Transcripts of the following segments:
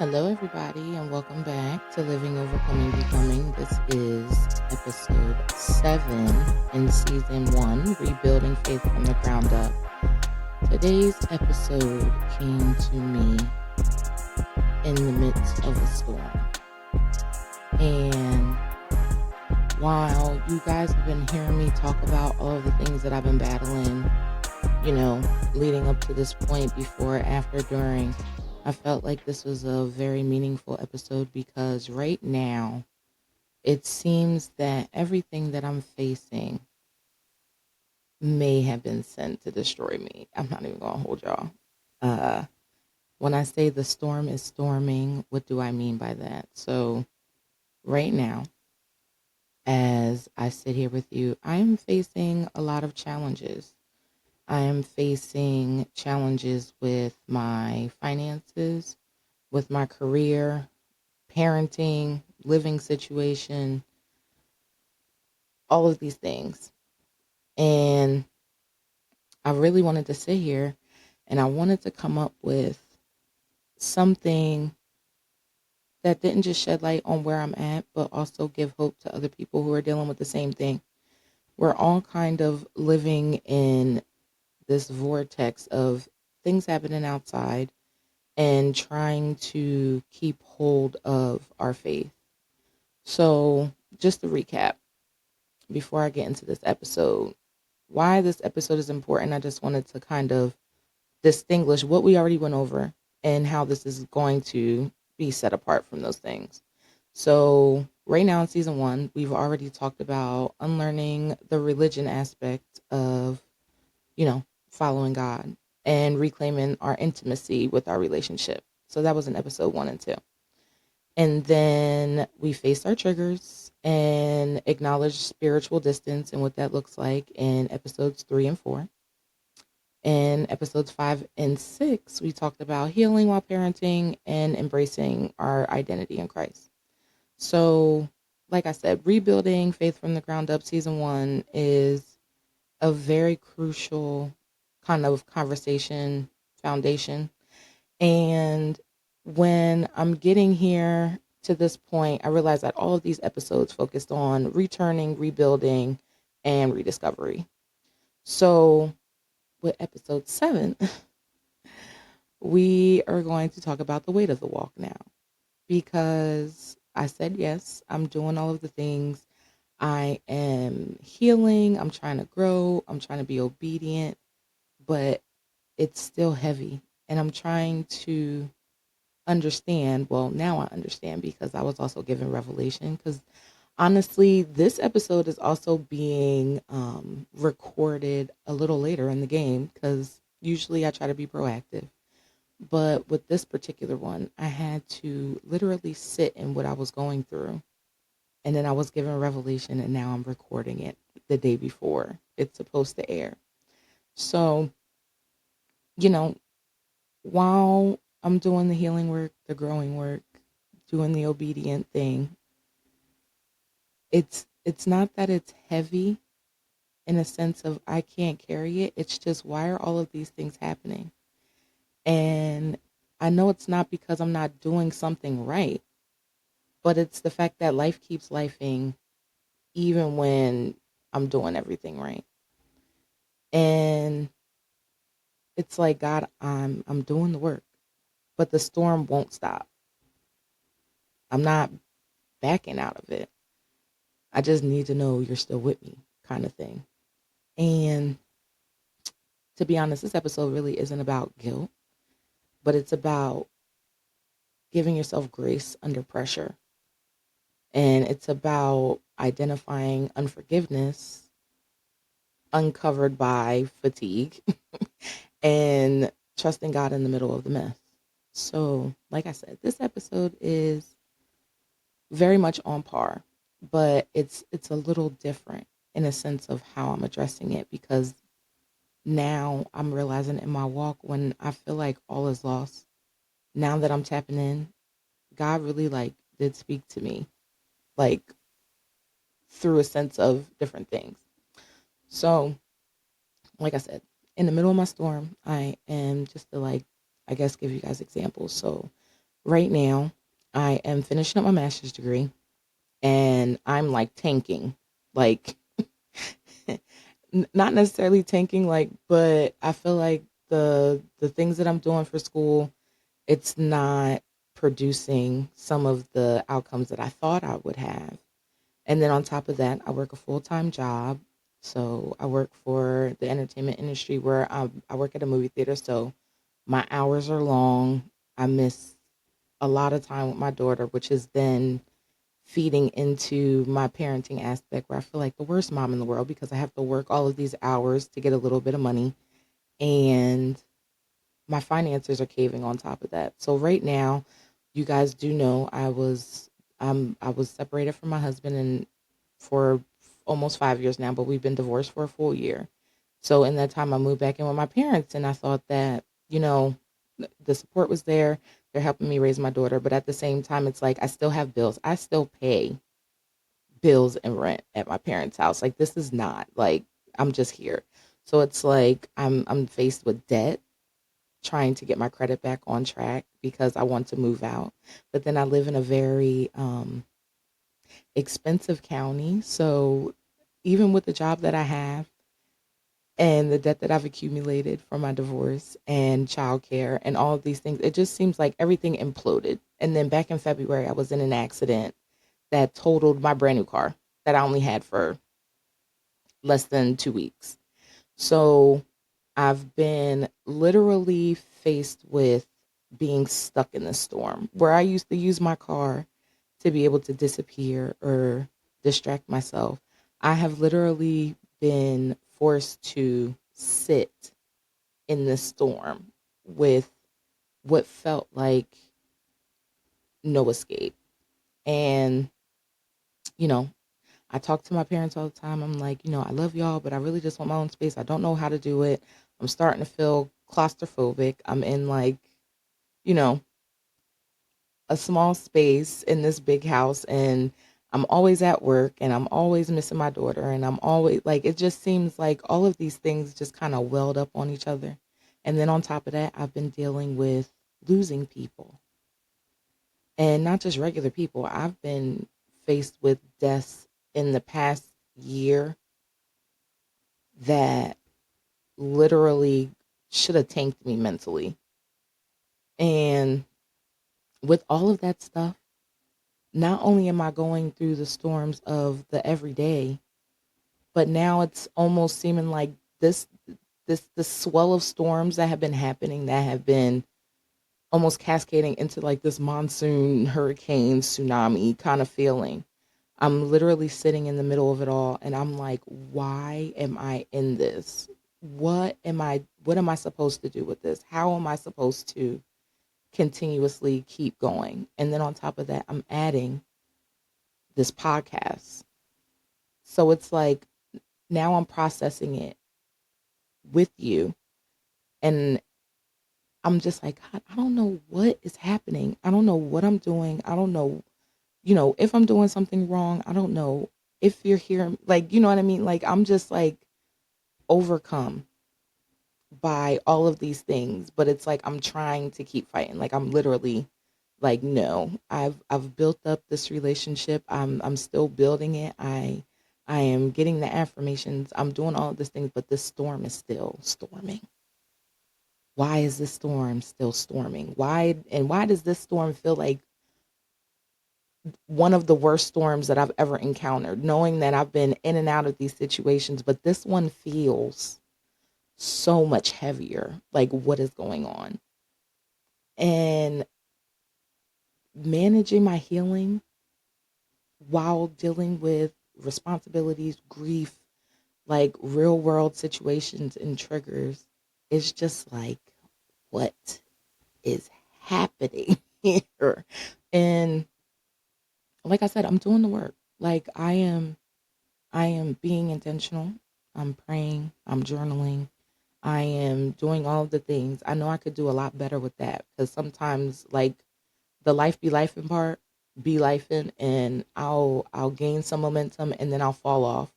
Hello, everybody, and welcome back to Living, Overcoming, Becoming. This is episode 7 in season 1, Rebuilding Faith from the Ground Up. Today's episode came to me in the midst of a storm. And while you guys have been hearing me talk about all of the things that I've been battling, leading up to this point, before, after, during, I felt like this was a very meaningful episode because right now it seems that everything that I'm facing may have been sent to destroy me. I'm not even going to hold y'all. Uh, when I say the storm is storming, what do I mean by that? So right now, as I sit here with you, I am facing a lot of challenges. I am facing challenges with my finances, with my career, parenting, living situation, all of these things. And I really wanted to sit here and I wanted to come up with something that didn't just shed light on where I'm at, but also give hope to other people who are dealing with the same thing. We're all kind of living in this vortex of things happening outside and trying to keep hold of our faith. So, just to recap, before I get into this episode, why this episode is important, I just wanted to kind of distinguish what we already went over and how this is going to be set apart from those things. So, right now in season 1, we've already talked about unlearning the religion aspect of, following God and reclaiming our intimacy with our relationship. So, that was in episode 1 and 2. And then we faced our triggers and acknowledged spiritual distance and what that looks like in episodes 3 and 4. In episodes 5 and 6, we talked about healing while parenting and embracing our identity in Christ. So, like I said, rebuilding faith from the ground up, season 1 is a very crucial kind of conversation foundation. And when I'm getting here to this point, I realized that all of these episodes focused on returning, rebuilding, and rediscovery. So with episode 7, we are going to talk about the weight of the walk now. Because I said yes, I'm doing all of the things. I am healing, I'm trying to grow, I'm trying to be obedient, but it's still heavy. And I'm trying to understand. Well, now I understand because I was also given revelation. Because honestly, this episode is also being recorded a little later in the game because usually I try to be proactive. But with this particular one, I had to literally sit in what I was going through. And then I was given revelation, and now I'm recording it the day before it's supposed to air. So, you know, while I'm doing the healing work, the growing work, doing the obedient thing, it's not that it's heavy in a sense of I can't carry it. It's just, why are all of these things happening? And I know it's not because I'm not doing something right, but it's the fact that life keeps lifing even when I'm doing everything right. And it's like, God, I'm doing the work, but the storm won't stop. I'm not backing out of it. I just need to know you're still with me, kind of thing. And to be honest, this episode really isn't about guilt, but it's about giving yourself grace under pressure. And it's about identifying unforgiveness uncovered by fatigue and trusting God in the middle of the mess. So, like I said, this episode is very much on par, but it's a little different in a sense of how I'm addressing it, because now I'm realizing in my walk, when I feel like all is lost, now that I'm tapping in, God really did speak to me like through a sense of different things. So, like I said, in the middle of my storm, I am just to I guess give you guys examples. So Right now, I am finishing up my master's degree and I'm like tanking. Like, not necessarily tanking, like, but I feel like the things that I'm doing for school, it's not producing some of the outcomes that I thought I would have. And then on top of that, I work a full-time job. So I work for the entertainment industry where I work at a movie theater. So my hours are long. I miss a lot of time with my daughter, which is then feeding into my parenting aspect where I feel like the worst mom in the world because I have to work all of these hours to get a little bit of money and my finances are caving on top of that. So right now, you guys do know I was separated from my husband and for almost 5 years now, but we've been divorced for a full year. So in that time, I moved back in with my parents, and I thought that the support was there. They're helping me raise my daughter, but at the same time, it's like I still have bills. I still pay bills and rent at my parents' house. Like this is not like I'm just here. So it's like I'm faced with debt, trying to get my credit back on track because I want to move out. But then I live in a very expensive county. So even with the job that I have and the debt that I've accumulated from my divorce and childcare and all of these things, it just seems like everything imploded. And then back in February, I was in an accident that totaled my brand new car that I only had for less than 2 weeks. So I've been literally faced with being stuck in the storm where I used to use my car to be able to disappear or distract myself. I have literally been forced to sit in the storm with what felt like no escape. And, you know, I talk to my parents all the time. I'm like, I love y'all, but I really just want my own space. I don't know how to do it. I'm starting to feel claustrophobic. I'm in like, you know, a small space in this big house and I'm always at work and I'm always missing my daughter and I'm always like it just seems like all of these things just kind of welled up on each other. And then on top of that, I've been dealing with losing people. And not just regular people. I've been faced with deaths in the past year that literally should have tanked me mentally. And with all of that stuff, not only am I going through the storms of the everyday, but now it's almost seeming like this swell of storms that have been happening that have been almost cascading into like this monsoon, hurricane, tsunami kind of feeling. I'm literally sitting in the middle of it all and I'm like, why am I in this? What am I supposed to do with this? How am I supposed to continuously keep going? And then on top of that, I'm adding this podcast. So it's like now I'm processing it with you and I'm just like, God, I don't know what is happening. I don't know what I'm doing. I don't know, if I'm doing something wrong. I don't know if you're here. Like, you know what I mean? Like, I'm just like overcome by all of these things, but it's like I'm trying to keep fighting. Like I'm literally like, no, I've built up this relationship. I'm still building it. I am getting the affirmations. I'm doing all of these things, but this storm is still storming. Why is this storm still storming? Why does this storm feel like one of the worst storms that I've ever encountered, knowing that I've been in and out of these situations, but this one feels so much heavier. Like what is going on? And managing my healing while dealing with responsibilities, grief, like real world situations and triggers, is just like, what is happening here? And like I said, I'm doing the work. Like I am being intentional. I'm praying, I'm journaling. I am doing all of the things. I know I could do a lot better with that because sometimes like the life be life in part, be life in, and I'll gain some momentum and then I'll fall off.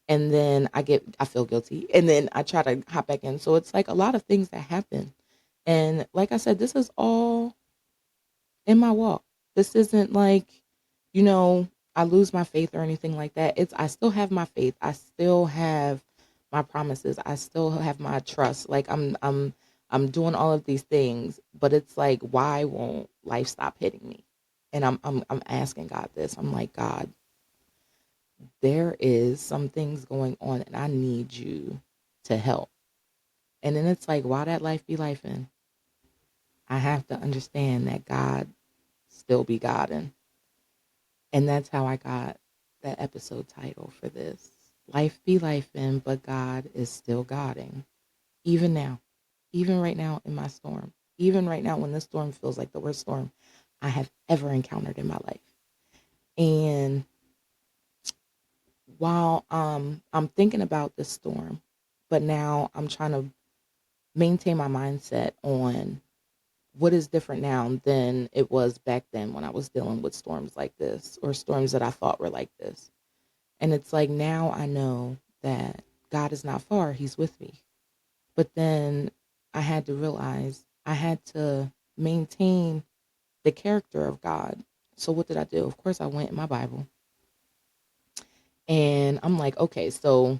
And then I feel guilty and then I try to hop back in. So it's like a lot of things that happen. And like I said, this is all in my walk. This isn't like, you know, I lose my faith or anything like that. It's I still have my faith. I still have my promises. I still have my trust. Like I'm doing all of these things, but it's like, why won't life stop hitting me? And I'm asking God this. I'm like, God, there is some things going on and I need you to help. And then it's like, why that life be life in? I have to understand that God still be Godding. And that's how I got that episode title for this. Life be life in, but God is still Godding. Even now, even right now in my storm, even right now when this storm feels like the worst storm I have ever encountered in my life. And while I'm thinking about this storm, but now I'm trying to maintain my mindset on what is different now than it was back then when I was dealing with storms like this or storms that I thought were like this. And it's like now I know that God is not far, He's with me. But then I had to realize I had to maintain the character of God. So what did I do? Of course, I went in my Bible and I'm like, okay, so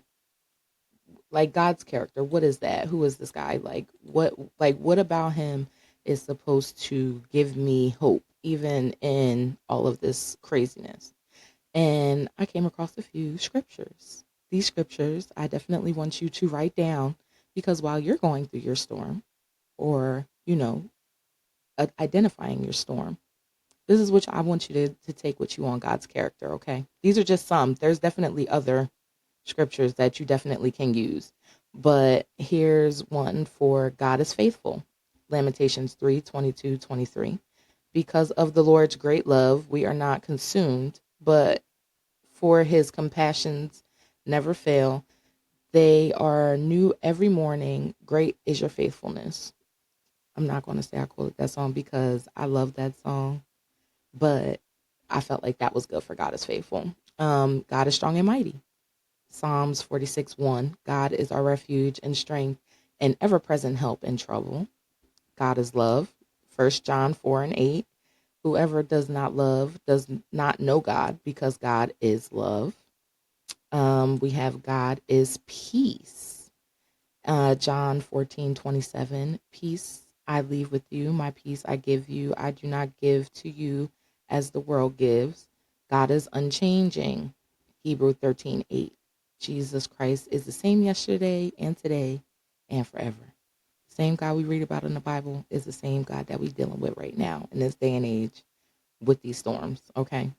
like God's character, what is that? Who is this guy? What about him is supposed to give me hope even in all of this craziness? And I came across a few scriptures. These scriptures I definitely want you to write down because while you're going through your storm or, identifying your storm, this is what I want you to take with you on God's character, okay? These are just some. There's definitely other scriptures that you definitely can use. But here's one for God is faithful. Lamentations 3:22-23. Because of the Lord's great love, we are not consumed, but for his compassions never fail. They are new every morning. Great is your faithfulness. I'm not going to say I quoted that song because I love that song, but I felt like that was good for God is faithful. God is strong and mighty. Psalms 46:1. God is our refuge and strength and ever present help in trouble. God is love. 1 John 4:8. Whoever does not love does not know God because God is love. We have God is peace. John 14:27. Peace I leave with you. My peace I give you. I do not give to you as the world gives. God is unchanging. Hebrew 13:8. Jesus Christ is the same yesterday and today and forever. Same God we read about in the Bible is the same God that we're dealing with right now in this day and age with these storms. Okay.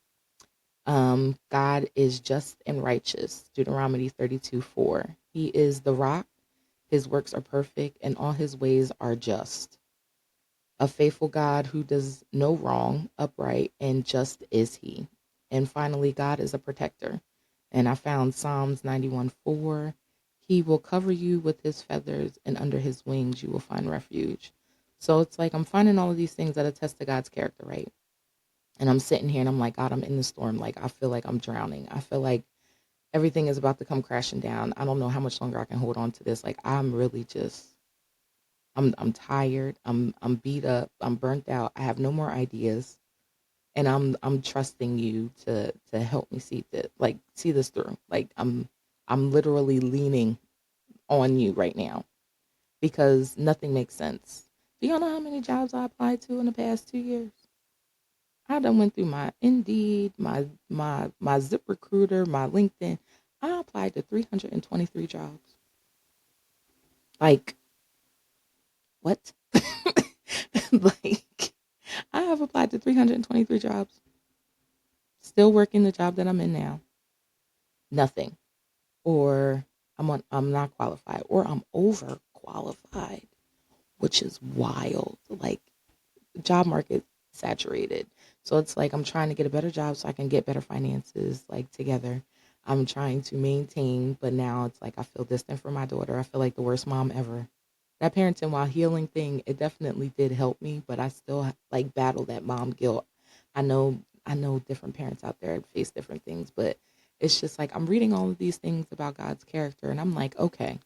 God is just and righteous. Deuteronomy 32:4. He is the rock. His works are perfect and all his ways are just. A faithful God who does no wrong, upright and just is he. And finally, God is a protector. And I found Psalms 91:4. He will cover you with his feathers and under his wings you will find refuge. So it's like I'm finding all of these things that attest to God's character, right? And I'm sitting here and I'm like, God, I'm in the storm. Like, I feel like I'm drowning. I feel like everything is about to come crashing down. I don't know how much longer I can hold on to this. Like, I'm really just, I'm tired. I'm beat up. I'm burnt out. I have no more ideas. And I'm trusting you to help me see this through. Like, I'm literally leaning on you right now because nothing makes sense. Do y'all know how many jobs I applied to in the past 2 years? I done went through my Indeed, my ZipRecruiter, my LinkedIn. I applied to 323 jobs. Like, what? Like, I have applied to 323 jobs. Still working the job that I'm in now. Nothing. Or I'm not qualified or I'm overqualified, which is wild. Like, job market saturated. So it's like I'm trying to get a better job so I can get better finances like together. I'm trying to maintain, but now it's like I feel distant from my daughter. I feel like the worst mom ever. That parenting while healing thing, it definitely did help me, but I still like battle that mom guilt. I know different parents out there face different things, but it's just like I'm reading all of these things about God's character and I'm like, okay,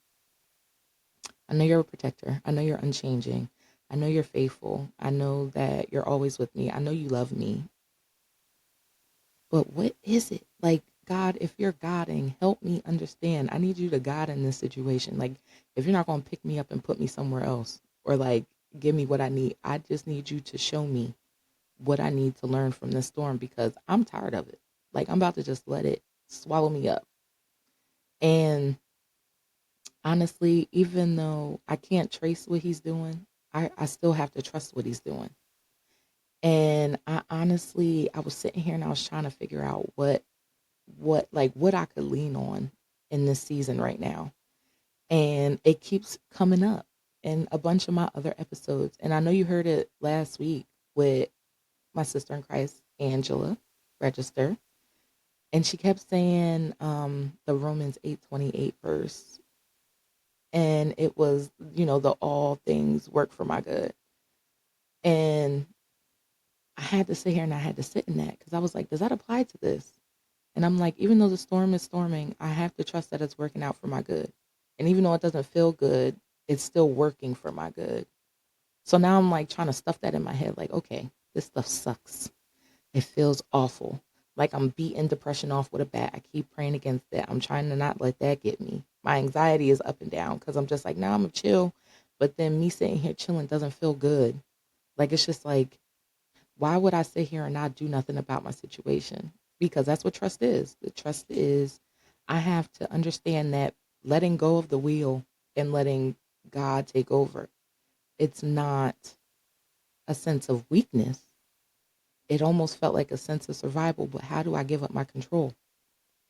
I know you're a protector. I know you're unchanging. I know you're faithful. I know that you're always with me. I know you love me. But what is it? Like, God, if you're guiding, help me understand. I need you to guide in this situation. Like, if you're not going to pick me up and put me somewhere else or like give me what I need, I just need you to show me what I need to learn from this storm because I'm tired of it. Like, I'm about to just let it swallow me up. And honestly, even though I can't trace what he's doing, I still have to trust what he's doing. And I was sitting here and I was trying to figure out what I could lean on in this season right now. And it keeps coming up in a bunch of my other episodes. And I know you heard it last week with my sister in Christ, Angela Register. And she kept saying the Romans 8:28 verse. And it was, the all things work for my good. And I had to sit here and I had to sit in that because I was like, does that apply to this? And I'm like, even though the storm is storming, I have to trust that it's working out for my good. And even though it doesn't feel good, it's still working for my good. So now I'm like trying to stuff that in my head, like, okay, this stuff sucks. It feels awful. Like I'm beating depression off with a bat. I keep praying against it. I'm trying to not let that get me. My anxiety is up and down because I'm just like, nah, I'm going to chill. But then me sitting here chilling doesn't feel good. Like, it's just like, why would I sit here and not do nothing about my situation? Because that's what trust is. The trust is I have to understand that letting go of the wheel and letting God take over, it's not a sense of weakness. It almost felt like a sense of survival, but how do I give up my control?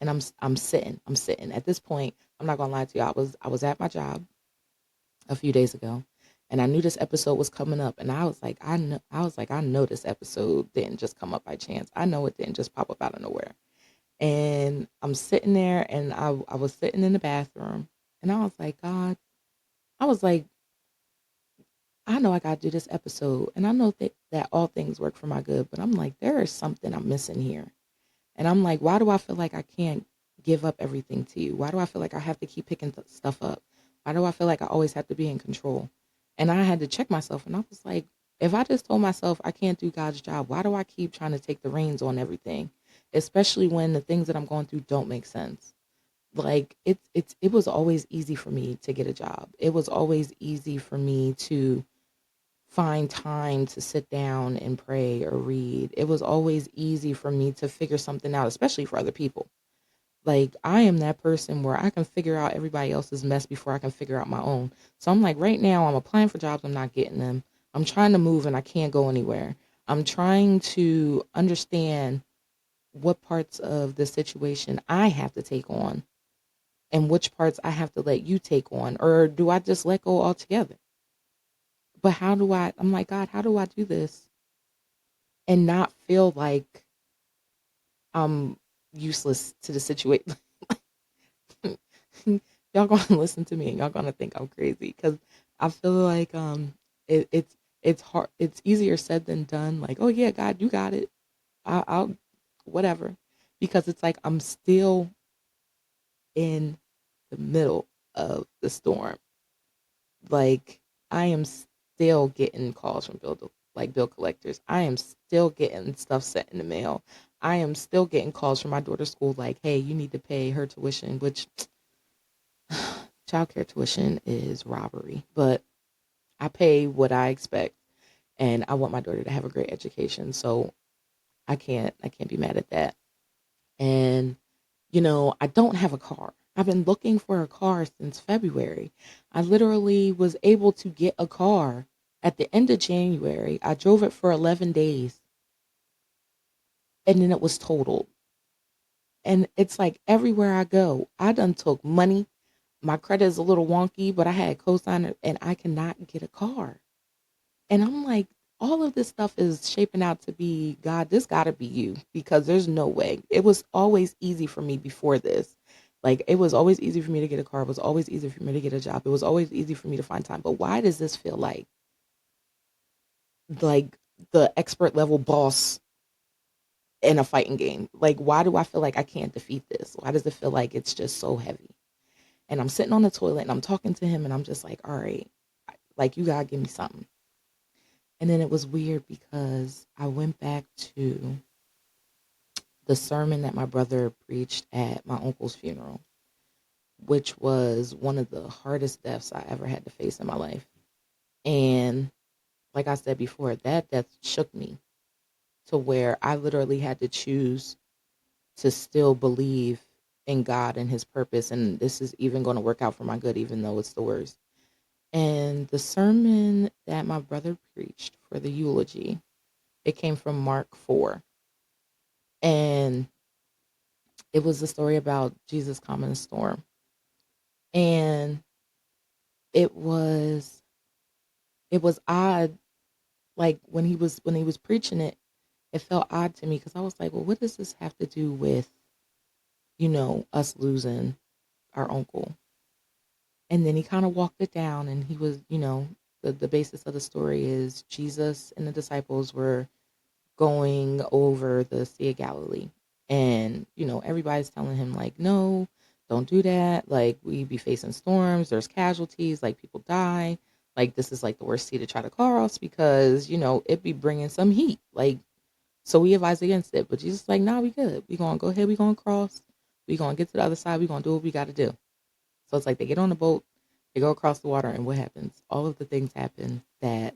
And I'm sitting. I'm sitting. At this point, I'm not gonna lie to you. I was at my job a few days ago and I knew this episode was coming up and I know this episode didn't just come up by chance. I know it didn't just pop up out of nowhere. And I'm sitting there and I was sitting in the bathroom and I was like, God, I was like, I know I got to do this episode and I know that all things work for my good, but I'm like, there is something I'm missing here. And I'm like, why do I feel like I can't give up everything to you? Why do I feel like I have to keep picking stuff up? Why do I feel like I always have to be in control? And I had to check myself and I was like, if I just told myself I can't do God's job, why do I keep trying to take the reins on everything? Especially when the things that I'm going through don't make sense. Like it was always easy for me to get a job. It was always easy for me to find time to sit down and pray or read. It was always easy for me to figure something out, especially for other people. Like I am that person where I can figure out everybody else's mess before I can figure out my own. So I'm like, right now I'm applying for jobs, I'm not getting them. I'm trying to move and I can't go anywhere. I'm trying to understand what parts of the situation I have to take on and which parts I have to let you take on, or do I just let go altogether? But I'm like, God, how do I do this and not feel like I'm useless to the situation? Y'all gonna listen to me and y'all gonna think I'm crazy because I feel like it's hard. It's easier said than done. Like, oh yeah, God, you got it. I'll whatever, because it's like I'm still in the middle of the storm. Like I am still getting calls from bill collectors. I am still getting stuff sent in the mail. I am still getting calls from my daughter's school like, hey, you need to pay her tuition, which childcare tuition is robbery, but I pay what I expect and I want my daughter to have a great education. So I can't be mad at that. And I don't have a car. I've been looking for a car since February. I literally was able to get a car at the end of January. I drove it for 11 days and then it was totaled. And it's like everywhere I go, I done took money. My credit is a little wonky, but I had cosigner and I cannot get a car. And I'm like, all of this stuff is shaping out to be, God, this got to be you because there's no way. It was always easy for me before this. Like, it was always easy for me to get a car. It was always easy for me to get a job. It was always easy for me to find time. But why does this feel like the expert level boss in a fighting game? Like, why do I feel like I can't defeat this? Why does it feel like it's just so heavy? And I'm sitting on the toilet and I'm talking to him and I'm just like, all right, like, you got to give me something. And then it was weird because I went back to the sermon that my brother preached at my uncle's funeral, which was one of the hardest deaths I ever had to face in my life. And like I said before, that death shook me to where I literally had to choose to still believe in God and his purpose. And this is even going to work out for my good, even though it's the worst. And the sermon that my brother preached for the eulogy, it came from Mark 4. And it was a story about Jesus calming a storm. And it was it was odd, like when he was preaching it, it felt odd to me because I was like, well, what does this have to do with, us losing our uncle? And then he kind of walked it down, and he was, the basis of the story is Jesus and the disciples were going over the Sea of Galilee. And, everybody's telling him, like, no, don't do that. Like, we be facing storms, there's casualties, like, people die. Like, this is like the worst sea to try to cross because, it be bringing some heat. Like, so we advise against it. But Jesus is like, nah, we good. We gonna go ahead, we gonna cross. We gonna get to the other side, we gonna do what we gotta do. So it's like they get on the boat, they go across the water, and what happens? All of the things happen that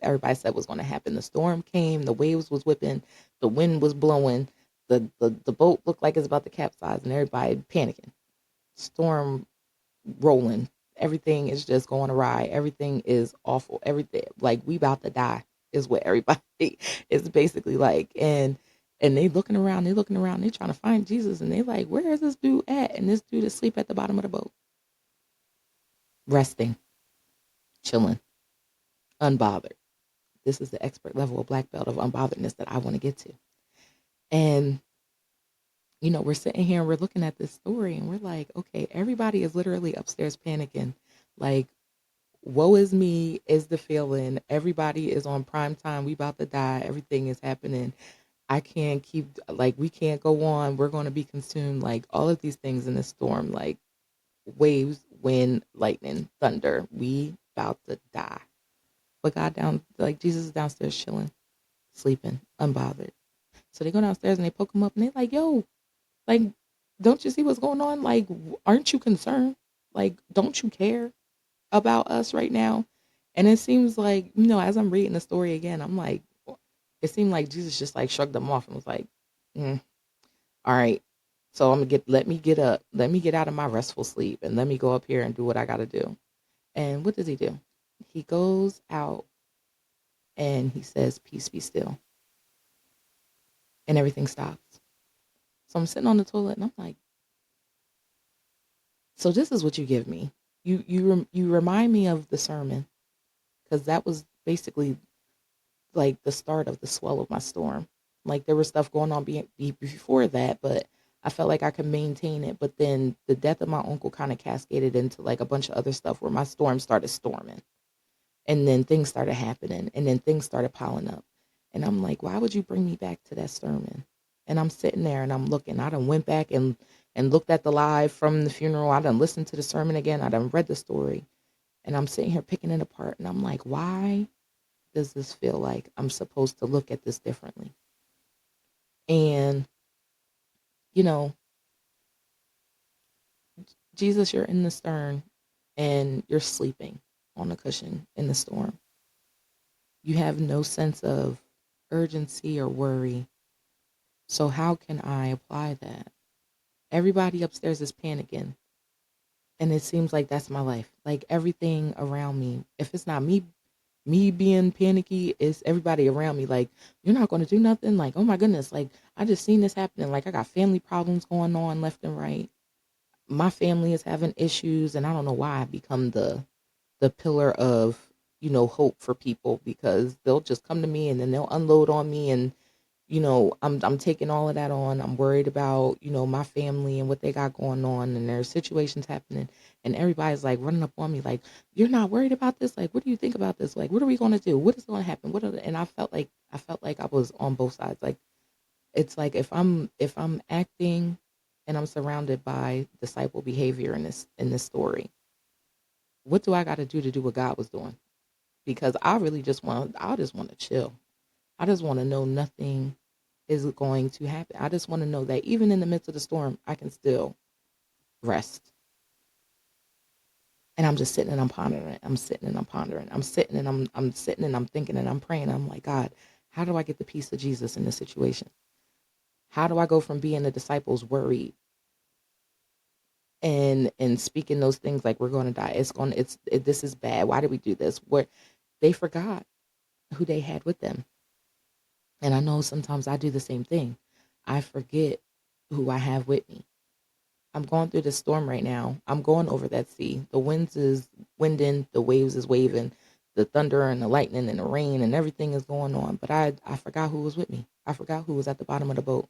everybody said was going to happen. The storm came, the waves was whipping, the wind was blowing, the boat looked like it's about to capsize, and everybody panicking. Storm rolling, everything is just going awry. Everything is awful. Everything like we about to die is what everybody is basically like. And they looking around, they trying to find Jesus, and they like, where is this dude at? And this dude is asleep at the bottom of the boat, resting, chilling, unbothered. This is the expert level of black belt of unbotheredness that I want to get to. And, we're sitting here and we're looking at this story and we're like, okay, everybody is literally upstairs panicking. Like, woe is me is the feeling. Everybody is on prime time. We about to die. Everything is happening. I can't keep, like, we can't go on. We're going to be consumed. Like, all of these things in the storm, like waves, wind, lightning, thunder. We about to die. But like, Jesus is downstairs chilling, sleeping, unbothered. So they go downstairs and they poke him up and they're like, yo, like, don't you see what's going on? Like, aren't you concerned? Like, don't you care about us right now? And it seems like, as I'm reading the story again, I'm like, it seemed like Jesus just like shrugged them off and was like, all right. So let me get up, let me get out of my restful sleep and let me go up here and do what I got to do. And what does he do? He goes out and he says, peace be still. And everything stops. So I'm sitting on the toilet and I'm like, so this is what you give me. You remind me of the sermon because that was basically like the start of the swell of my storm. Like there was stuff going on before that, but I felt like I could maintain it. But then the death of my uncle kind of cascaded into like a bunch of other stuff where my storm started storming. And then things started happening and then things started piling up. And I'm like, why would you bring me back to that sermon? And I'm sitting there and I'm looking. I done went back and looked at the live from the funeral. I done listened to the sermon again. I done read the story. And I'm sitting here picking it apart. And I'm like, why does this feel like I'm supposed to look at this differently? And, you know, Jesus, you're in the stern and you're sleeping on a cushion in the storm. You have no sense of urgency or worry. So how can I apply that? Everybody upstairs is panicking. And it seems like that's my life. Like everything around me, if it's not me being panicky, it's everybody around me. Like, you're not going to do nothing. Like, oh my goodness. Like, I just seen this happening. Like, I got family problems going on left and right. My family is having issues. And I don't know why I've become the pillar of, hope for people because they'll just come to me and then they'll unload on me and I'm taking all of that on. I'm worried about, my family and what they got going on and there's situations happening and everybody's like running up on me like, you're not worried about this? Like, what do you think about this? Like, what are we going to do? What is going to happen? And I felt like I was on both sides. Like, it's like if I'm acting and I'm surrounded by disciple behavior in this story, what do I got to do what God was doing? because I just want to chill. I just want to know nothing is going to happen. I just want to know that even in the midst of the storm, I can still rest. And I'm just sitting and I'm pondering it. I'm sitting and I'm pondering. I'm sitting and I'm sitting and I'm thinking and I'm praying. I'm like, God, how do I get the peace of Jesus in this situation? How do I go from being the disciples worried and speaking those things like we're going to die? This is bad. Why did we do this? Where they forgot who they had with them. And I know sometimes I do the same thing. I forget who I have with me. I'm going through this storm right now. I'm going over that sea. The winds is winding, the waves is waving, the thunder and the lightning and the rain and everything is going on. But I forgot who was with me. I forgot who was at the bottom of the boat.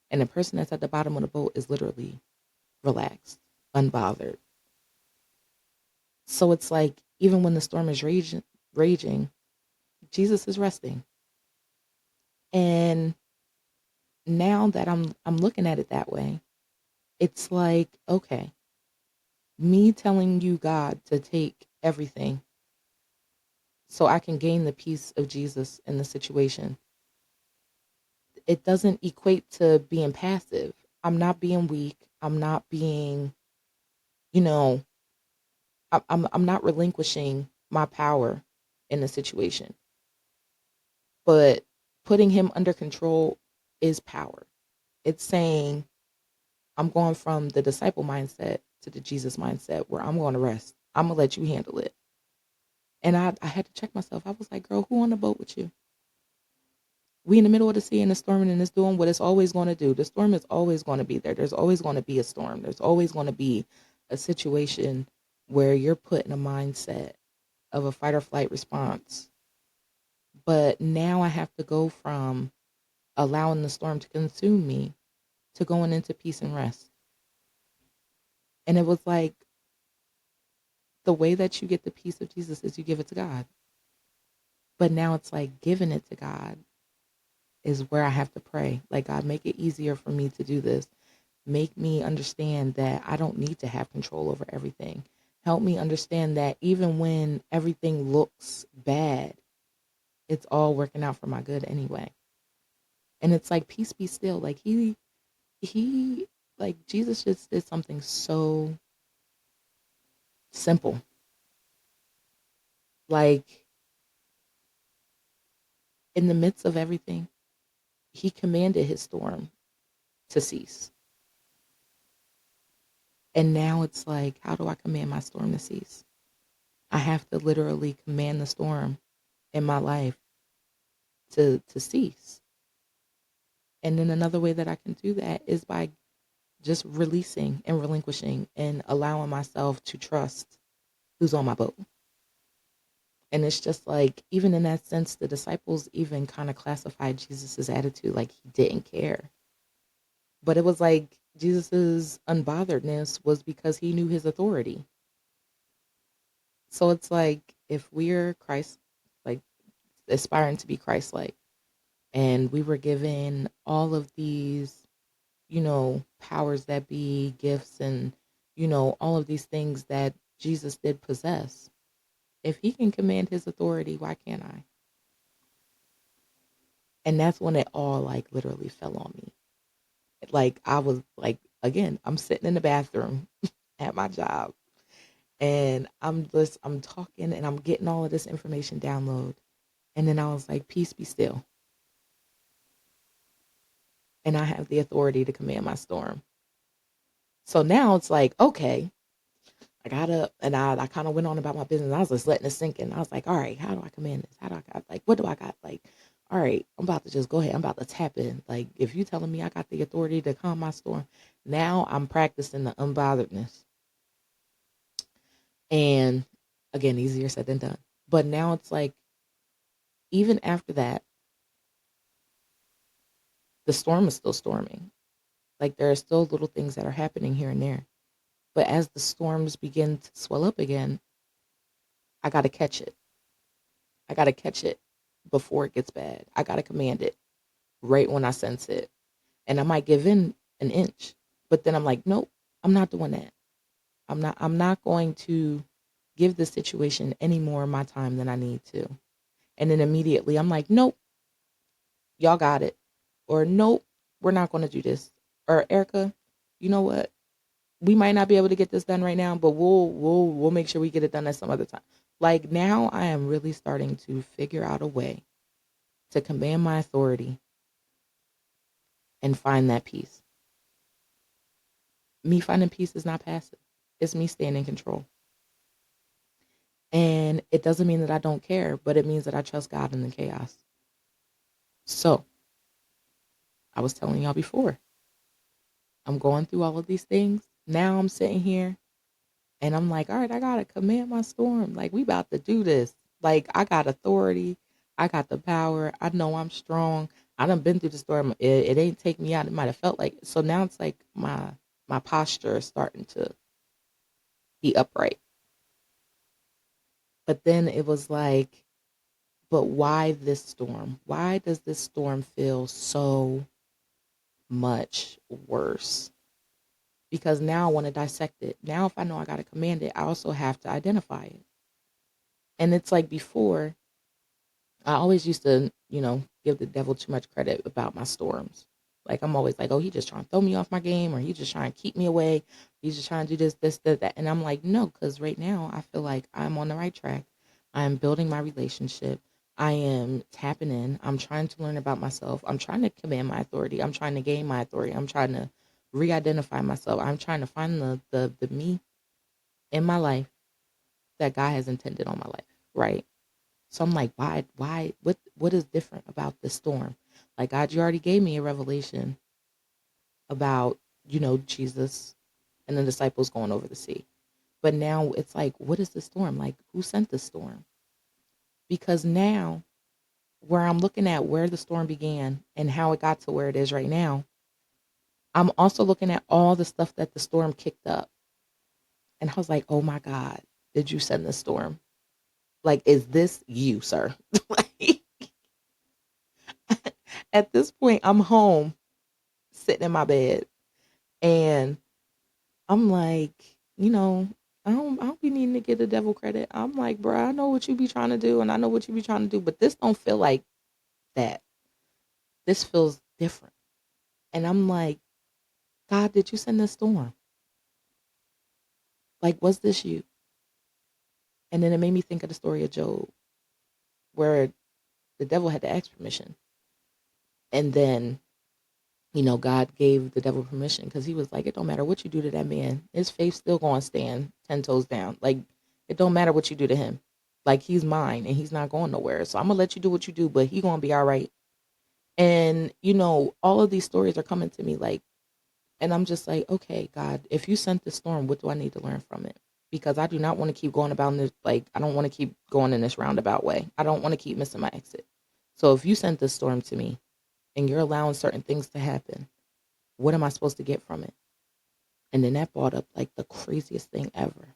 And the person that's at the bottom of the boat is literally relaxed, unbothered. So it's like even when the storm is raging, Jesus is resting. And now that I'm looking at it that way, it's like, okay, me telling you, God, to take everything so I can gain the peace of Jesus in the situation. It doesn't equate to being passive. I'm not being weak. I'm not being, you know, I'm not relinquishing my power in the situation. But putting him under control is power. It's saying I'm going from the disciple mindset to the Jesus mindset where I'm going to rest. I'm going to let you handle it. And I had to check myself. I was like, girl, who on the boat with you? We in the middle of the sea and the storming and it's doing what it's always going to do. The storm is always going to be there. There's always going to be a storm. There's always going to be a situation where you're put in a mindset of a fight or flight response. But now I have to go from allowing the storm to consume me to going into peace and rest. And it was like the way that you get the peace of Jesus is you give it to God. But now it's like giving it to God is where I have to pray. Like, God, make it easier for me to do this. Make me understand that I don't need to have control over everything. Help me understand that even when everything looks bad, it's all working out for my good anyway. And it's like, peace be still. Like he, like Jesus just did something so simple. Like in the midst of everything, he commanded his storm to cease. And now it's like, how do I command my storm to cease? I have to literally command the storm in my life to cease. And then another way that I can do that is by just releasing and relinquishing and allowing myself to trust who's on my boat. And it's just like, even in that sense, the disciples even kind of classified Jesus's attitude like he didn't care. But it was like Jesus's unbotheredness was because he knew his authority. So it's like if we're Christ, like aspiring to be Christ-like, and we were given all of these, powers that be gifts and, all of these things that Jesus did possess. If he can command his authority, why can't I? And that's when it all like literally fell on me. Like I was like, again, I'm sitting in the bathroom at my job and I'm talking and I'm getting all of this information download. And then I was like, peace be still. And I have the authority to command my storm. So now it's like, okay, I got up and I kind of went on about my business. I was just letting it sink in. I was like, all right, how do I command this? How do I got, like, what do I got? Like, all right, I'm about to just go ahead. I'm about to tap in. Like, if you telling me I got the authority to calm my storm, now I'm practicing the unbotheredness. And again, easier said than done. But now it's like, even after that, the storm is still storming. Like, there are still little things that are happening here and there. But as the storms begin to swell up again, I got to catch it. I got to catch it before it gets bad. I got to command it right when I sense it. And I might give in an inch, but then I'm like, nope, I'm not doing that. I'm not going to give this situation any more of my time than I need to. And then immediately I'm like, nope, y'all got it. Or nope, we're not going to do this. Or Erica, you know what? We might not be able to get this done right now, but we'll make sure we get it done at some other time. Like now I am really starting to figure out a way to command my authority and find that peace. Me finding peace is not passive. It's me staying in control. And it doesn't mean that I don't care, but it means that I trust God in the chaos. So I was telling y'all before, I'm going through all of these things. Now I'm sitting here and I'm like, all right, I got to command my storm. Like, we about to do this. Like, I got authority. I got the power. I know I'm strong. I done been through the storm. It ain't take me out. It might have felt like, so now it's like my posture is starting to be upright. But then it was like, but why this storm? Why does this storm feel so much worse? Because now I want to dissect it. Now, if I know I got to command it, I also have to identify it. And it's like before, I always used to, give the devil too much credit about my storms. Like I'm always like, oh, he just trying to throw me off my game, or he just trying to keep me away. He's just trying to do this, that. And I'm like, no, because right now I feel like I'm on the right track. I'm building my relationship. I am tapping in. I'm trying to learn about myself. I'm trying to command my authority. I'm trying to gain my authority. I'm trying to re-identify myself. I'm trying to find the me in my life that God has intended on my life, right? So I'm like, why, what is different about this storm? Like, God, you already gave me a revelation about, Jesus and the disciples going over the sea. But now it's like, what is the storm? Like, who sent the storm? Because now, where I'm looking at where the storm began and how it got to where it is right now, I'm also looking at all the stuff that the storm kicked up. And I was like, oh my God, did you send the storm? Like, is this you, sir? Like, at this point, I'm home sitting in my bed and I'm like, you know, I don't be needing to give the devil credit. I'm like, bro, I know what you be trying to do and I know what you be trying to do, but this don't feel like that. This feels different. And I'm like, God, did you send this storm? Like, was this you? And then it made me think of the story of Job, where the devil had to ask permission. And then, God gave the devil permission because he was like, it don't matter what you do to that man. His faith still going to stand 10 toes down. Like, it don't matter what you do to him. Like, he's mine and he's not going nowhere. So I'm going to let you do what you do, but he going to be all right. And, all of these stories are coming to me like, and I'm just like, okay, God, if you sent the storm, what do I need to learn from it? Because I do not want to keep going about this. Like, I don't want to keep going in this roundabout way. I don't want to keep missing my exit. So if you sent this storm to me and you're allowing certain things to happen, what am I supposed to get from it? And then that brought up like the craziest thing ever.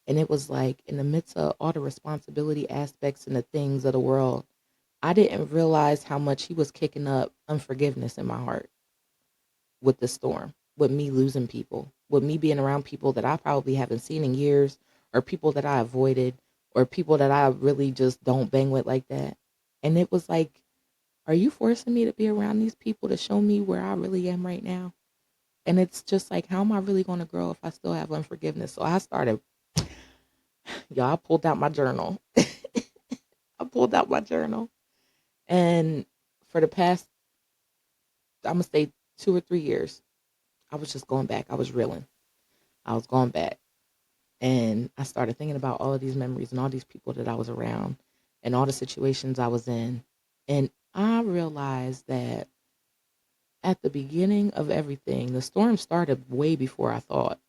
And it was like in the midst of all the responsibility aspects and the things of the world, I didn't realize how much he was kicking up unforgiveness in my heart with the storm, with me losing people, with me being around people that I probably haven't seen in years, or people that I avoided, or people that I really just don't bang with like that. And it was like, are you forcing me to be around these people to show me where I really am right now? And it's just like, how am I really going to grow if I still have unforgiveness? So I started, y'all, I pulled out my journal. I pulled out my journal. And for the past, I'm going to say 2 or 3 years, I was just going back. I was reeling. I was going back. And I started thinking about all of these memories and all these people that I was around and all the situations I was in. And I realized that at the beginning of everything, the storm started way before I thought.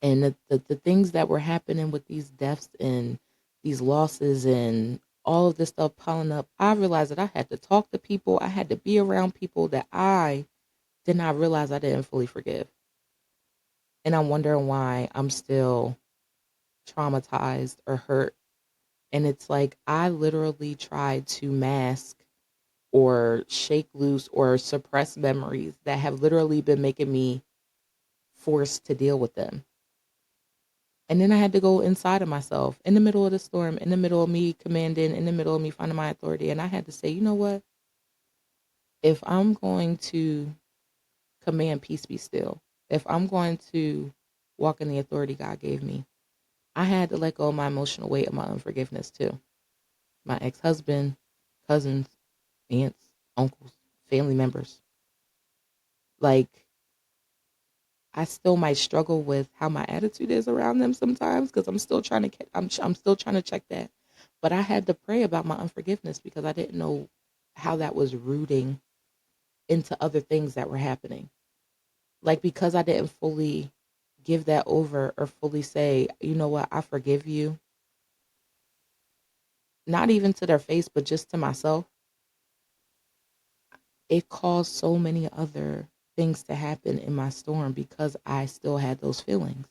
And the things that were happening with these deaths and these losses and all of this stuff piling up, I realized that I had to talk to people. I had to be around people that I did not realize I didn't fully forgive. And I'm wondering why I'm still traumatized or hurt. And it's like I literally tried to mask or shake loose or suppress memories that have literally been making me forced to deal with them. And then I had to go inside of myself in the middle of the storm, in the middle of me commanding, in the middle of me finding my authority. And I had to say, you know what? If I'm going to command peace be still, if I'm going to walk in the authority God gave me, I had to let go of my emotional weight of my unforgiveness too. My ex-husband, cousins, aunts, uncles, family members. Like, I still might struggle with how my attitude is around them sometimes because I'm still trying to I'm still trying to check that. But I had to pray about my unforgiveness because I didn't know how that was rooting into other things that were happening. Like, because I didn't fully give that over or fully say, you know what, I forgive you, not even to their face, but just to myself, it caused so many other things to happen in my storm because I still had those feelings.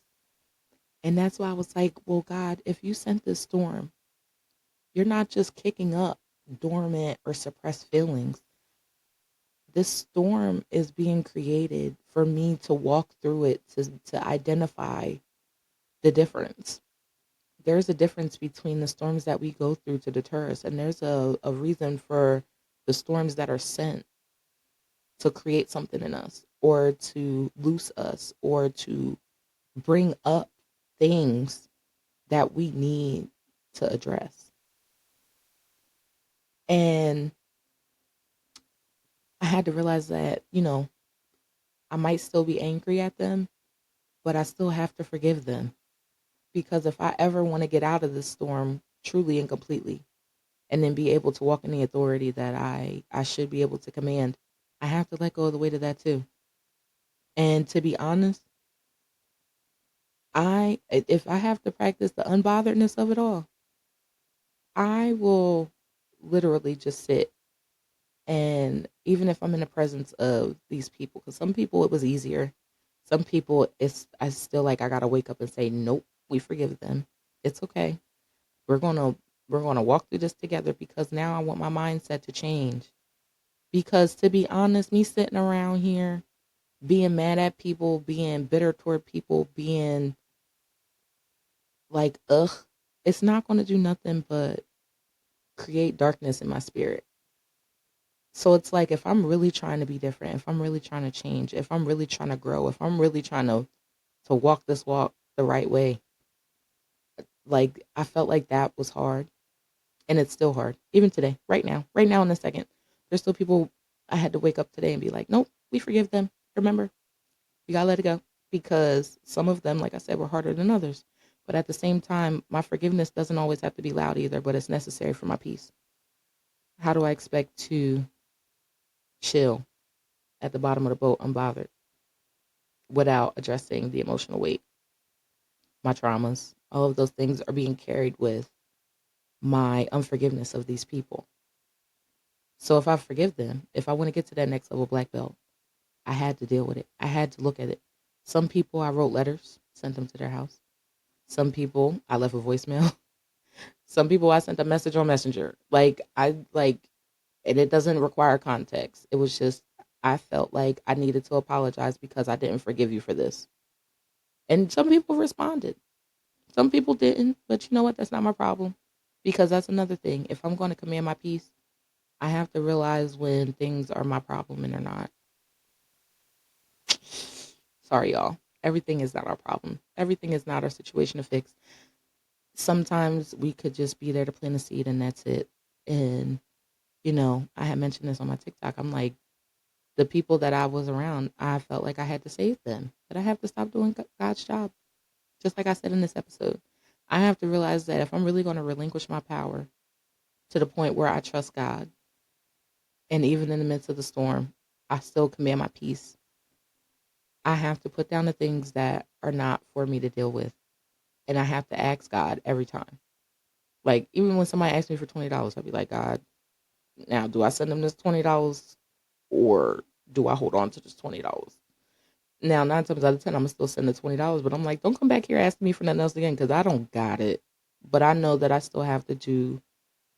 And that's why I was like, well, God, if you sent this storm, you're not just kicking up dormant or suppressed feelings. This storm is being created for me to walk through it to identify the difference. There's a difference between the storms that we go through to deter us, and there's a reason for the storms that are sent to create something in us or to loose us or to bring up things that we need to address. And I had to realize that, I might still be angry at them, but I still have to forgive them. Because if I ever want to get out of this storm truly and completely, and then be able to walk in the authority that I should be able to command, I have to let go of the weight of that too. And to be honest, if I have to practice the unbotheredness of it all, I will literally just sit. And even if I'm in the presence of these people, because some people it was easier, some people I still like I gotta wake up and say, nope, we forgive them. It's okay. We're gonna we're gonna walk through this together because now I want my mindset to change. Because to be honest, me sitting around here being mad at people, being bitter toward people, being like, ugh, it's not gonna do nothing but create darkness in my spirit. So it's like if I'm really trying to be different, if I'm really trying to change, if I'm really trying to grow, if I'm really trying to walk this walk the right way, like I felt like that was hard. And it's still hard. Even today, right now in a second. There's still people I had to wake up today and be like, nope, we forgive them. Remember, you gotta let it go. Because some of them, like I said, were harder than others. But at the same time, my forgiveness doesn't always have to be loud either, but it's necessary for my peace. How do I expect to chill at the bottom of the boat unbothered without addressing the emotional weight, my traumas? All of those things are being carried with my unforgiveness of these people. So if I forgive them, if I want to get to that next level black belt, I had to deal with it. I had to look at it. Some people I wrote letters, sent them to their house. Some people I left a voicemail. Some people I sent a message on Messenger. And it doesn't require context. It was just I felt like I needed to apologize because I didn't forgive you for this. And some people responded. Some people didn't, but you know what? That's not my problem. Because that's another thing. If I'm going to command my peace, I have to realize when things are my problem and they're not. Sorry, y'all. Everything is not our problem. Everything is not our situation to fix. Sometimes we could just be there to plant a seed and that's it. And, I had mentioned this on my TikTok. I'm like, the people that I was around, I felt like I had to save them. But I have to stop doing God's job. Just like I said in this episode. I have to realize that if I'm really going to relinquish my power to the point where I trust God, and even in the midst of the storm, I still command my peace. I have to put down the things that are not for me to deal with. And I have to ask God every time. Like, even when somebody asks me for $20, I'll be like, God, now do I send them this $20 or do I hold on to this $20? Now, 9 times out of 10, I'm going to still send the $20, but I'm like, don't come back here asking me for nothing else again because I don't got it. But I know that I still have to do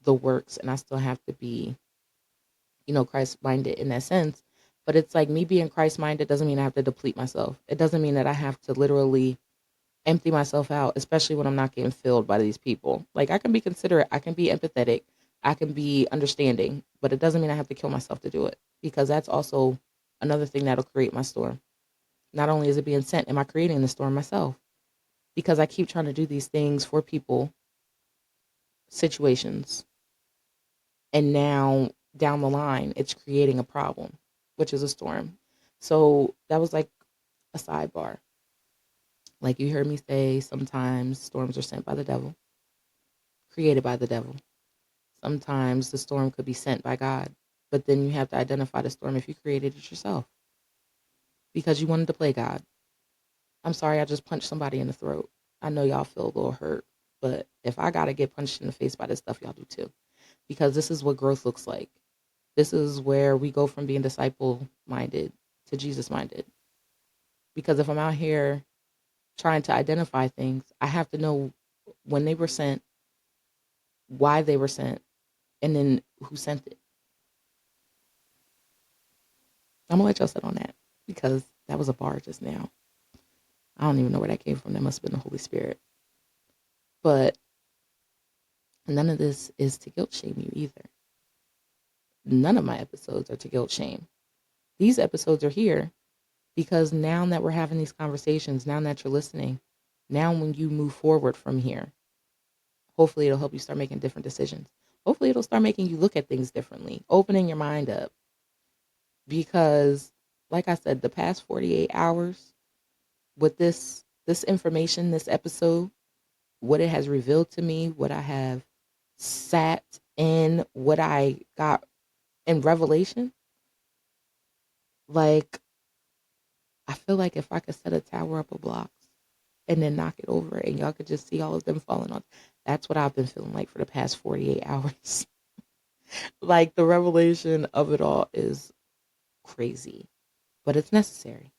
the works and I still have to be, Christ minded in that sense. But it's like me being Christ minded doesn't mean I have to deplete myself. It doesn't mean that I have to literally empty myself out, especially when I'm not getting filled by these people. Like, I can be considerate, I can be empathetic, I can be understanding, but it doesn't mean I have to kill myself to do it, because that's also another thing that'll create my storm. Not only is it being sent, am I creating the storm myself? Because I keep trying to do these things for people, situations, and now down the line, it's creating a problem, which is a storm. So that was like a sidebar. Like, you heard me say, sometimes storms are sent by the devil, created by the devil. Sometimes the storm could be sent by God, but then you have to identify the storm if you created it yourself because you wanted to play God. I'm sorry, I just punched somebody in the throat. I know y'all feel a little hurt, but if I got to get punched in the face by this stuff, y'all do too. Because this is what growth looks like. This is where we go from being disciple minded to Jesus minded. Because if I'm out here trying to identify things, I have to know when they were sent, why they were sent, and then who sent it. I'm gonna let y'all sit on that because that was a bar just now. I don't even know where that came from. That must have been the Holy Spirit. But none of this is to guilt shame you either. None of my episodes are to guilt shame. These episodes are here because now that we're having these conversations, now that you're listening, now when you move forward from here, hopefully it'll help you start making different decisions. Hopefully it'll start making you look at things differently, opening your mind up. Because, like I said, the past 48 hours with this information, this episode, what it has revealed to me, what I have sat in, what I got in revelation, like, I feel like if I could set a tower up of blocks and then knock it over and y'all could just see all of them falling on, that's what I've been feeling like for the past 48 hours. Like, the revelation of it all is crazy, but it's necessary.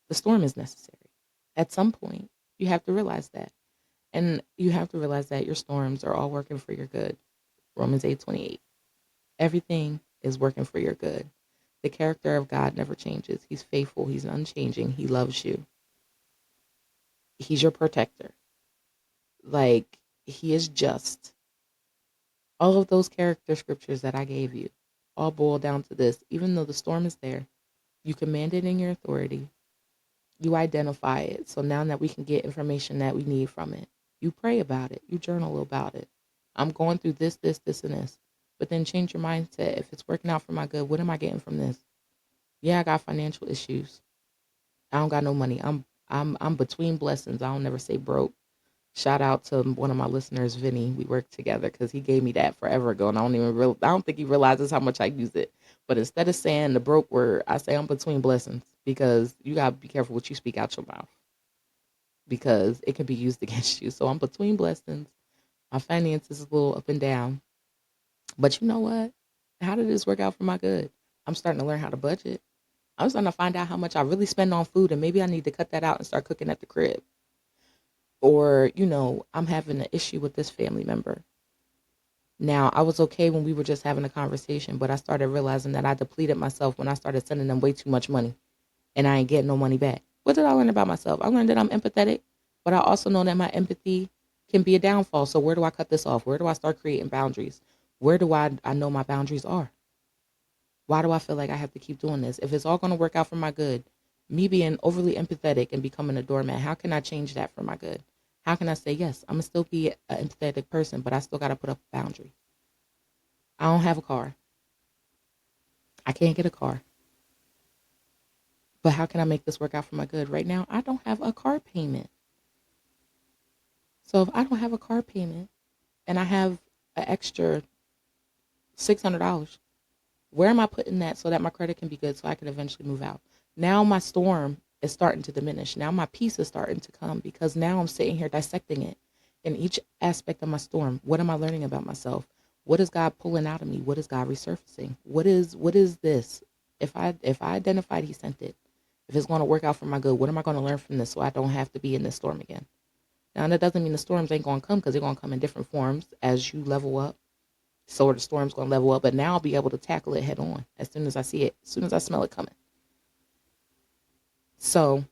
The storm is necessary. At some point, you have to realize that. And you have to realize that your storms are all working for your good. Romans 8:28. Everything is working for your good. The character of God never changes. He's faithful. He's unchanging. He loves you. He's your protector. Like, he is just. All of those character scriptures that I gave you all boil down to this. Even though the storm is there, you command it in your authority. You identify it. So now that we can get information that we need from it, you pray about it. You journal about it. I'm going through this, and this. But then change your mindset. If it's working out for my good, what am I getting from this? Yeah, I got financial issues. I don't got no money. I'm between blessings. I don't never say broke. Shout out to one of my listeners, Vinny. We worked together because he gave me that forever ago, and I don't think he realizes how much I use it. But instead of saying the broke word, I say I'm between blessings because you gotta be careful what you speak out your mouth because it can be used against you. So I'm between blessings. My finances is a little up and down, but you know what? How did this work out for my good? I'm starting to learn how to budget. I'm starting to find out how much I really spend on food, and maybe I need to cut that out and start cooking at the crib. Or, I'm having an issue with this family member. Now, I was okay when we were just having a conversation, but I started realizing that I depleted myself when I started sending them way too much money and I ain't getting no money back. What did I learn about myself? I learned that I'm empathetic, but I also know that my empathy can be a downfall. So where do I cut this off? Where do I start creating boundaries? Where do I know my boundaries are? Why do I feel like I have to keep doing this? If it's all going to work out for my good, me being overly empathetic and becoming a doormat, how can I change that for my good? How can I say, yes, I'm going to still be an empathetic person, but I still got to put up a boundary? I don't have a car. I can't get a car. But how can I make this work out for my good? Right now, I don't have a car payment. So if I don't have a car payment and I have an extra $600, where am I putting that so that my credit can be good so I can eventually move out? Now my storm is starting to diminish. Now my peace is starting to come because now I'm sitting here dissecting it in each aspect of my storm. What am I learning about myself? What is God pulling out of me? What is God resurfacing? What is this? If I identified he sent it, if it's going to work out for my good, what am I going to learn from this so I don't have to be in this storm again? Now that doesn't mean the storms ain't going to come because they're going to come in different forms as you level up. So the storm's going to level up, but now I'll be able to tackle it head on as soon as I see it, as soon as I smell it coming. So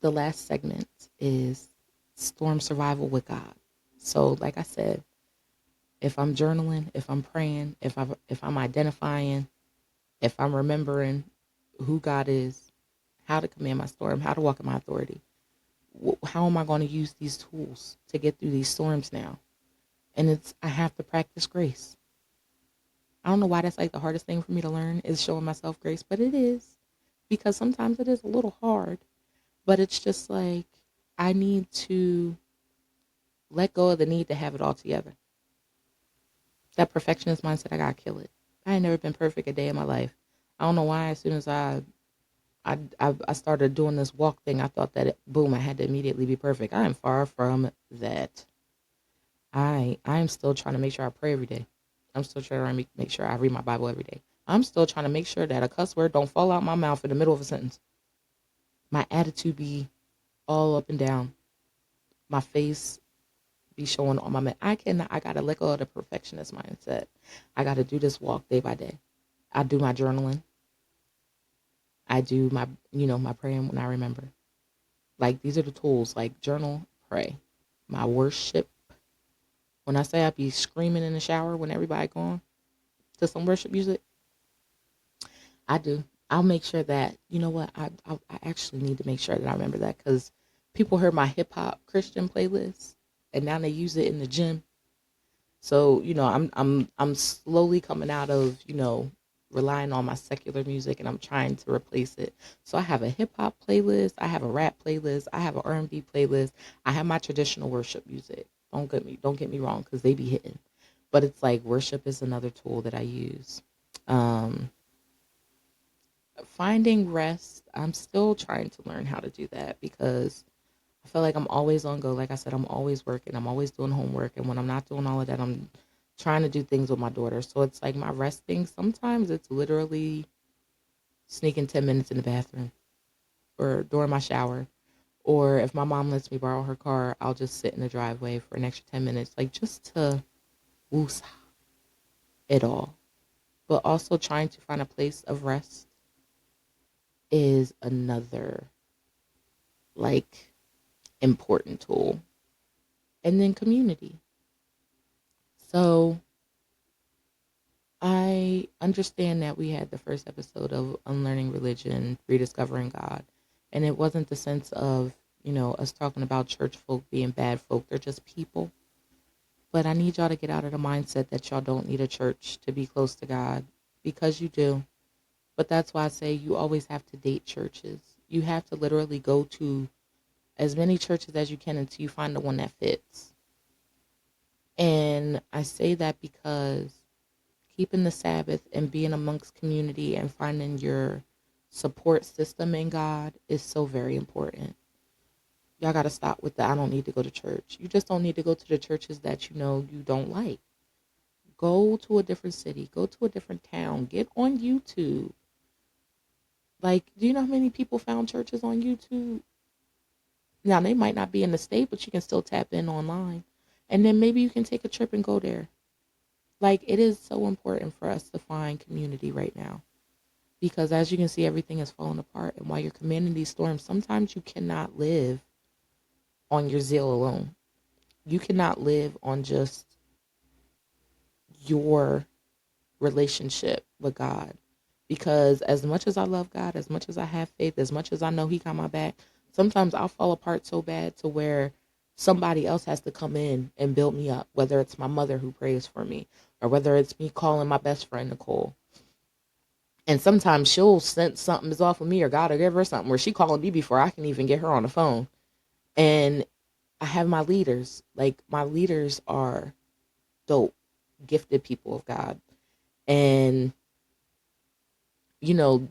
The last segment is storm survival with God. So, like I said, if I'm journaling, if I'm praying, if I'm identifying, if I'm remembering who God is, how to command my storm, how to walk in my authority, how am I going to use these tools to get through these storms now? And I have to practice grace. I don't know why that's like the hardest thing for me to learn is showing myself grace, but it is, because sometimes it is a little hard. But it's just like I need to let go of the need to have it all together. That perfectionist mindset, I gotta kill it. I ain't never been perfect a day in my life. I don't know why. As soon as I started doing this walk thing, I thought that boom, I had to immediately be perfect. I am far from that. I'm still trying to make sure I pray every day. I'm still trying to make sure I read my Bible every day. I'm still trying to make sure that a cuss word don't fall out my mouth in the middle of a sentence. My attitude be all up and down. My face be showing all my. I gotta let go of the perfectionist mindset. I gotta do this walk day by day. I do my journaling. I do my praying when I remember. Like, these are the tools, like journal, pray. My worship. When I say I be screaming in the shower when everybody gone to some worship music, I do. I'll make sure that, you know what, I actually need to make sure that I remember that, because people heard my hip hop Christian playlist and now they use it in the gym. So, I'm slowly coming out of, relying on my secular music, and I'm trying to replace it. So I have a hip hop playlist, I have a rap playlist, I have an R&B playlist, I have my traditional worship music. Don't get me wrong, because they be hitting. But it's like worship is another tool that I use. Um, Finding rest, I'm still trying to learn how to do that, because I feel like I'm always on go. Like I said, I'm always working. I'm always doing homework. And when I'm not doing all of that, I'm trying to do things with my daughter. So it's like my resting, sometimes it's literally sneaking 10 minutes in the bathroom or during my shower. Or if my mom lets me borrow her car, I'll just sit in the driveway for an extra 10 minutes, like just to woosah it all. But also trying to find a place of rest is another, like, important tool. And then community. So I understand that we had the first episode of Unlearning Religion, Rediscovering God. And it wasn't the sense of, us talking about church folk being bad folk. They're just people. But I need y'all to get out of the mindset that y'all don't need a church to be close to God, because you do. But that's why I say you always have to date churches. You have to literally go to as many churches as you can until you find the one that fits. And I say that because keeping the Sabbath and being amongst community and finding your support system in God is so very important. Y'all got to stop with the I don't need to go to church. You just don't need to go to the churches that you don't like. Go to a different city. Go to a different town. Get on YouTube. Like, do you know how many people found churches on YouTube? Now, they might not be in the state, but you can still tap in online. And then maybe you can take a trip and go there. Like, it is so important for us to find community right now. Because as you can see, everything is falling apart. And while you're commanding these storms, sometimes you cannot live on your zeal alone. You cannot live on just your relationship with God. Because as much as I love God, as much as I have faith, as much as I know He got my back, sometimes I'll fall apart so bad to where somebody else has to come in and build me up, whether it's my mother who prays for me, or whether it's me calling my best friend Nicole. And sometimes she'll sense something is off of me, or God will give her something where she calling me before I can even get her on the phone. And I have my leaders. Like, my leaders are dope, gifted people of God. And,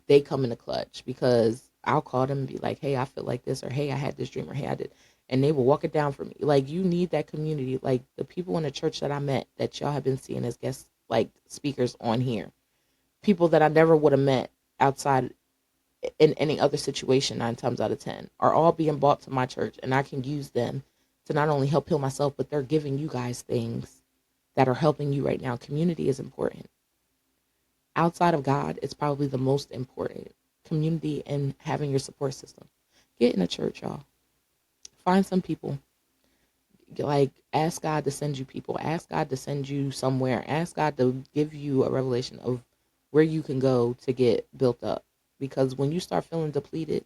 they come in the clutch, because I'll call them and be like, hey, I feel like this, or hey, I had this dream, or hey, I did. And they will walk it down for me. Like, you need that community. Like, the people in the church that I met that y'all have been seeing as guest, like, speakers on here. People that I never would have met outside in any other situation, 9 times out of 10, are all being brought to my church, and I can use them to not only help heal myself, but they're giving you guys things that are helping you right now. Community is important. Outside of God, it's probably the most important. Community and having your support system. Get in a church, y'all. Find some people. Like, ask God to send you people. Ask God to send you somewhere. Ask God to give you a revelation of where you can go to get built up. Because when you start feeling depleted,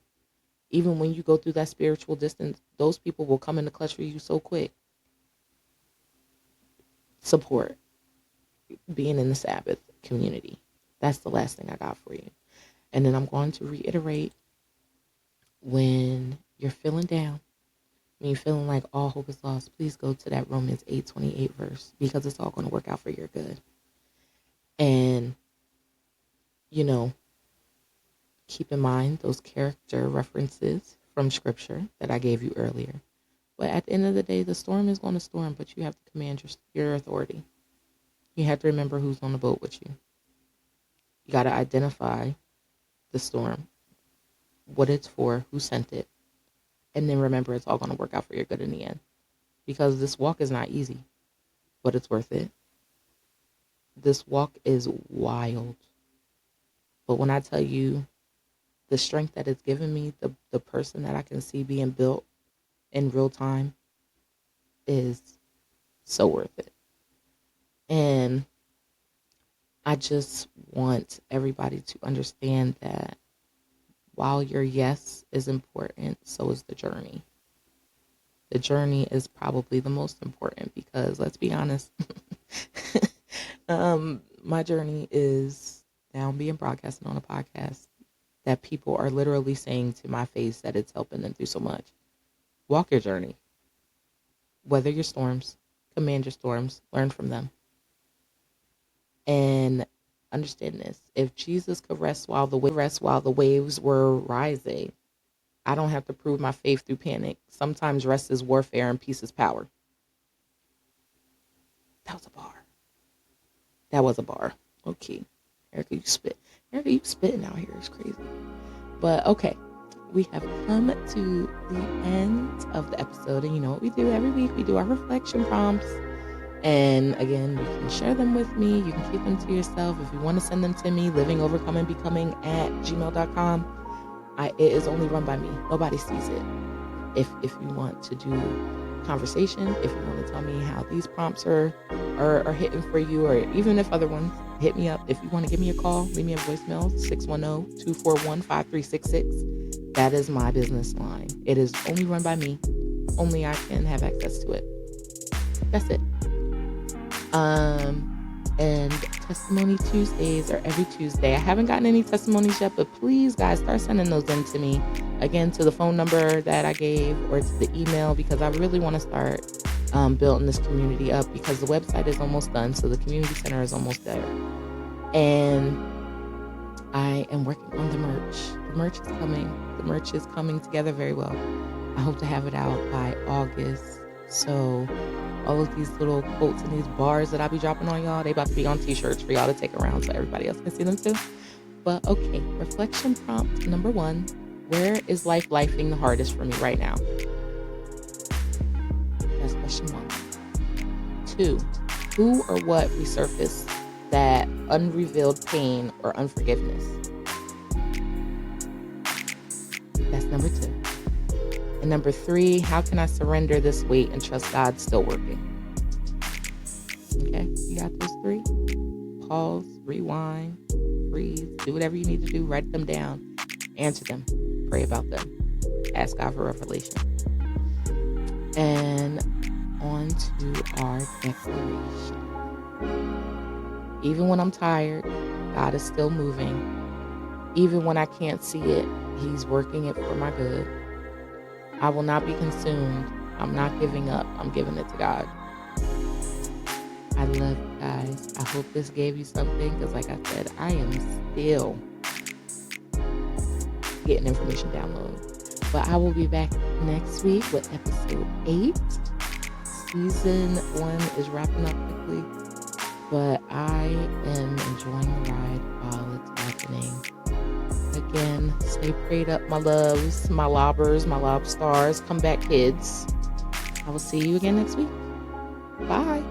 even when you go through that spiritual distance, those people will come in the clutch for you so quick. Support being in the Sabbath community. That's the last thing I got for you. And then I'm going to reiterate, when you're feeling down, when you're feeling like all hope is lost, please go to that Romans 8:28 verse, because it's all going to work out for your good. And, keep in mind those character references from scripture that I gave you earlier. But at the end of the day, the storm is going to storm, but you have to command your authority. You have to remember who's on the boat with you. You got to identify the storm, what it's for, who sent it, and then remember it's all going to work out for your good in the end. Because this walk is not easy, but it's worth it. This walk is wild. But when I tell you the strength that it's given me, the person that I can see being built in real time is so worth it. And I just want everybody to understand that while your yes is important, so is the journey. The journey is probably the most important, because let's be honest, my journey is now being broadcasted on a podcast that people are literally saying to my face that it's helping them through so much. Walk your journey. Weather your storms, command your storms, learn from them. And understand this: if Jesus could rest while the waves were rising, I don't have to prove my faith through panic. Sometimes rest is warfare and peace is power. That was a bar. Okay. Erica, you spit. Erica, you spitting out here is crazy. But okay, we have come to the end of the episode. And you know what we do every week? We do our reflection prompts. And again, you can share them with me. You can keep them to yourself. If you want to send them to me, livingovercomeingbecoming@gmail.com. It is only run by me. Nobody sees it. If you want to do conversation, if you want to tell me how these prompts are hitting for you, or even if other ones, hit me up. If you want to give me a call, leave me a voicemail, 610-241-5366. That is my business line. It is only run by me. Only I can have access to it. That's it. And Testimony Tuesdays are every Tuesday. I haven't gotten any testimonies yet, but please, guys, start sending those in to me. Again, to the phone number that I gave, or to the email, because I really want to start building this community up, because the website is almost done, so the community center is almost there. And I am working on the merch. The merch is coming. The merch is coming together very well. I hope to have it out by August. So all of these little quotes and these bars that I'll be dropping on y'all, they about to be on t-shirts for y'all to take around so everybody else can see them too. But okay, reflection prompt number 1. Where is life lifing the hardest for me right now? That's question 1. 2, who or what resurfaced that unrevealed pain or unforgiveness? That's number 2. And number 3, how can I surrender this weight and trust God's still working? Okay, you got those 3? Pause, rewind, freeze, do whatever you need to do, write them down, answer them, pray about them, ask God for revelation. And on to our declaration. Even when I'm tired, God is still moving. Even when I can't see it, He's working it for my good. I will not be consumed. I'm not giving up. I'm giving it to God. I love you guys. I hope this gave you something, because like I said, I am still getting information downloaded. But I will be back next week with episode 8. Season 1 is wrapping up quickly, but I am enjoying the ride while it's happening. Again, stay prayed up, my loves, my lobbers, my lob stars, come back kids. I will see you again next week. Bye.